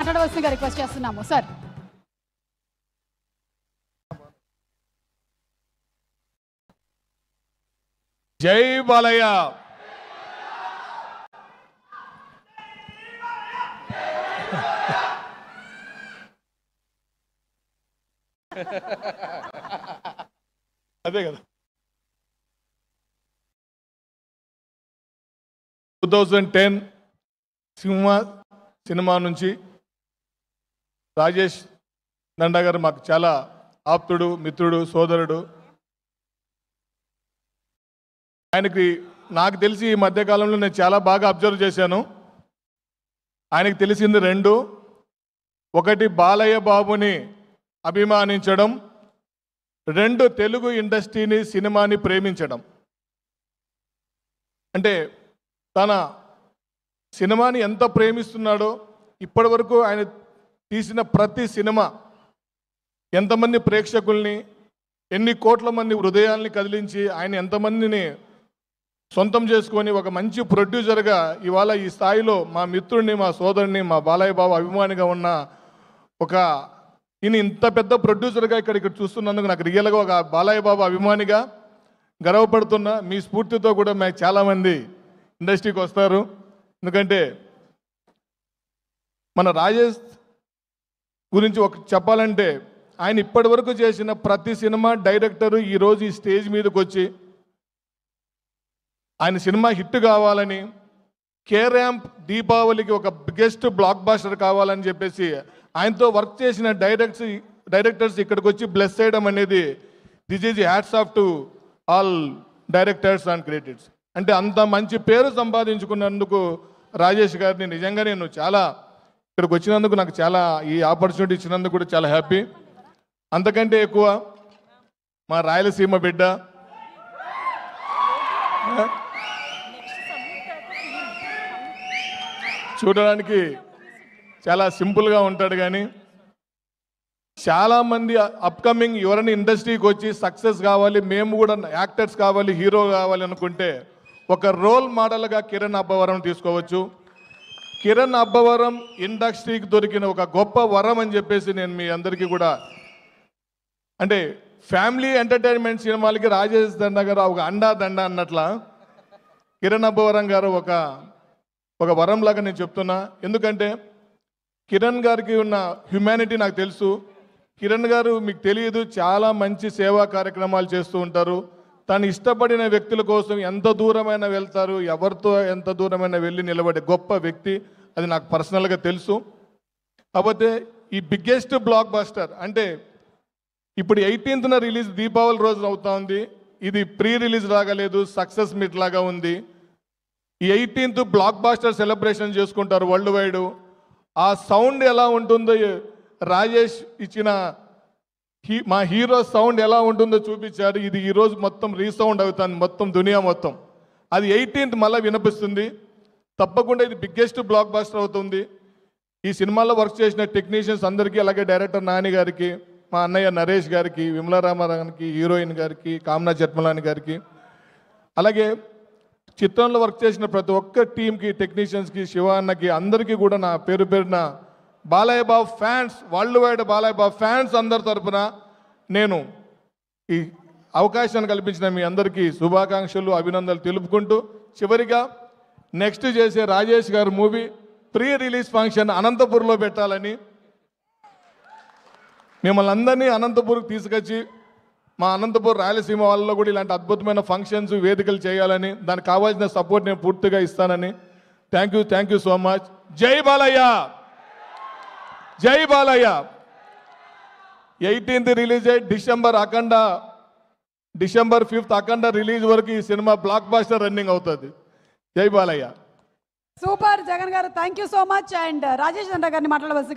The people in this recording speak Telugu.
మాట్లాడవలసిందిగా రిక్వెస్ట్ చేస్తున్నాము సార్. జై బాలయ్య. అదే కదా 2010 సినిమా నుంచి రాజేష్ దండా గారు మాకు చాలా ఆప్తుడు, మిత్రుడు, సోదరుడు. ఆయనకి నాకు తెలిసి ఈ మధ్యకాలంలో నేను చాలా బాగా అబ్జర్వ్ చేశాను. ఆయనకి తెలిసింది రెండు. ఒకటి బాలయ్య బాబుని అభిమానించడం, రెండు తెలుగు ఇండస్ట్రీని, సినిమాని ప్రేమించడం. అంటే తన సినిమాని ఎంత ప్రేమిస్తున్నాడో, ఇప్పటి వరకు ఆయన తీసిన ప్రతి సినిమా ఎంతమంది ప్రేక్షకుల్ని, ఎన్ని కోట్ల మంది హృదయాల్ని కదిలించి ఆయన ఎంతమందిని సొంతం చేసుకొని ఒక మంచి ప్రొడ్యూసర్గా ఇవాళ ఈ స్థాయిలో మా మిత్రుడిని, మా సోదరుని, మా బాలయ్య బాబు అభిమానిగా ఉన్న ఒక ఈయన ఇంత పెద్ద ప్రొడ్యూసర్గా ఇక్కడ చూస్తున్నందుకు నాకు రియల్గా ఒక బాలయ్య బాబు అభిమానిగా గర్వపడుతున్నా. మీ స్ఫూర్తితో కూడా మేము చాలామంది ఇండస్ట్రీకి వస్తారు. ఎందుకంటే మన రాజేష్ గురించి ఒక చెప్పాలంటే ఆయన ఇప్పటి వరకు చేసిన ప్రతి సినిమా డైరెక్టరు ఈరోజు ఈ స్టేజ్ మీదకి వచ్చి ఆయన సినిమా హిట్ కావాలని, కే ర్యాంప్ దీపావళికి ఒక బిగ్గెస్ట్ బ్లాక్ బాస్టర్ కావాలని చెప్పేసి ఆయనతో వర్క్ చేసిన డైరెక్టర్స్ ఇక్కడికి వచ్చి బ్లెస్ చేయడం అనేది this is hats off to all directors and creators. అంటే అంత మంచి పేరు సంపాదించుకున్నందుకు రాజేష్ గారిని నిజంగా నేను చాలా ఇక్కడికి వచ్చినందుకు నాకు చాలా ఈ ఆపర్చునిటీ ఇచ్చినందుకు కూడా చాలా హ్యాపీ. అంతకంటే ఎక్కువ మా రాయలసీమ బిడ్డ, చూడడానికి చాలా సింపుల్గా ఉంటాడు, కానీ చాలామంది అప్కమింగ్ ఎవరైనా ఇండస్ట్రీకి వచ్చి సక్సెస్ కావాలి, మేము కూడా యాక్టర్స్ కావాలి, హీరో కావాలి అనుకుంటే ఒక రోల్ మోడల్గా కిరణ్ అబ్బవరం తీసుకోవచ్చు. కిరణ్ అబ్బవరం ఇండస్ట్రీకి దొరికిన ఒక గొప్ప వరం అని చెప్పేసి నేను మీ అందరికీ కూడా, అంటే ఫ్యామిలీ ఎంటర్టైన్మెంట్ సినిమాలకి రాజేష్ దండ గారు ఒక అండా దండ అన్నట్ల కిరణ్ అబ్బవరం గారు ఒక వరంలాగా నేను చెప్తున్నా. ఎందుకంటే కిరణ్ గారికి ఉన్న హ్యుమానిటీ నాకు తెలుసు. కిరణ్ గారు మీకు తెలియదు, చాలా మంచి సేవా కార్యక్రమాలు చేస్తూ ఉంటారు. తను ఇష్టపడిన వ్యక్తుల కోసం ఎంత దూరమైనా వెళ్తారు, ఎవరితో ఎంత దూరమైనా వెళ్ళి నిలబడే గొప్ప వ్యక్తి. అది నాకు పర్సనల్గా తెలుసు. కాకపోతే ఈ బిగ్గెస్ట్ బ్లాక్ బస్టర్ అంటే ఇప్పుడు 18న రిలీజ్ దీపావళి రోజు అవుతా ఉంది. ఇది ప్రీ రిలీజ్ రాగలేదు, సక్సెస్ మీట్ లాగా ఉంది. ఈ 18th బ్లాక్ బాస్టర్ సెలబ్రేషన్ చేసుకుంటారు వరల్డ్ వైడ్. ఆ సౌండ్ ఎలా ఉంటుందో రాజేష్ ఇచ్చిన మా హీరో సౌండ్ ఎలా ఉంటుందో చూపించారు. ఇది ఈరోజు మొత్తం రీసౌండ్ అవుతుంది, మొత్తం దునియా మొత్తం. అది 18th మళ్ళీ వినిపిస్తుంది. తప్పకుండా ఇది బిగ్గెస్ట్ బ్లాక్ బాస్టర్ అవుతుంది. ఈ సినిమాలో వర్క్ చేసిన టెక్నీషియన్స్ అందరికీ, అలాగే డైరెక్టర్ నాని గారికి, మా అన్నయ్య నరేష్ గారికి, విమలా రామారావుకి, హీరోయిన్ గారికి, కామనా జట్మలాని గారికి, అలాగే చిత్రంలో వర్క్ చేసిన ప్రతి ఒక్క టీంకి, టెక్నీషియన్స్కి, శివ అన్నకి, అందరికీ కూడా నా పేరు పేరున Balayya Babu fans, world wide Balayya Babu fans అందరి తరఫున నేను ఈ అవకాశాన్ని కల్పించిన మీ అందరికీ శుభాకాంక్షలు, అభినందనలు తెలుపుకుంటూ, చివరిగా నెక్స్ట్ చేసే రాజేష్ గారి మూవీ ప్రీ రిలీజ్ ఫంక్షన్ అనంతపూర్లో పెట్టాలని, మిమ్మల్ని అందరినీ అనంతపూర్కి తీసుకొచ్చి మా అనంతపూర్ రాయలసీమ వాళ్ళలో కూడా ఇలాంటి అద్భుతమైన ఫంక్షన్స్, వేదికలు చేయాలని, దానికి కావాల్సిన సపోర్ట్ నేను పూర్తిగా ఇస్తానని. Thank you so much. జై బాలయ్య, జై బాలయ్య. 18th రిలీజ్ అయ్యి డిసెంబర్ 5th అఖండ రిలీజ్ వరకు ఈ సినిమా బ్లాక్ బాస్టర్ రన్నింగ్ అవుతుంది. జై బాలయ్య. సూపర్ జగన్ గారు, thank you so much. And Rajesh దండ గారిని మాట్లాడవలసి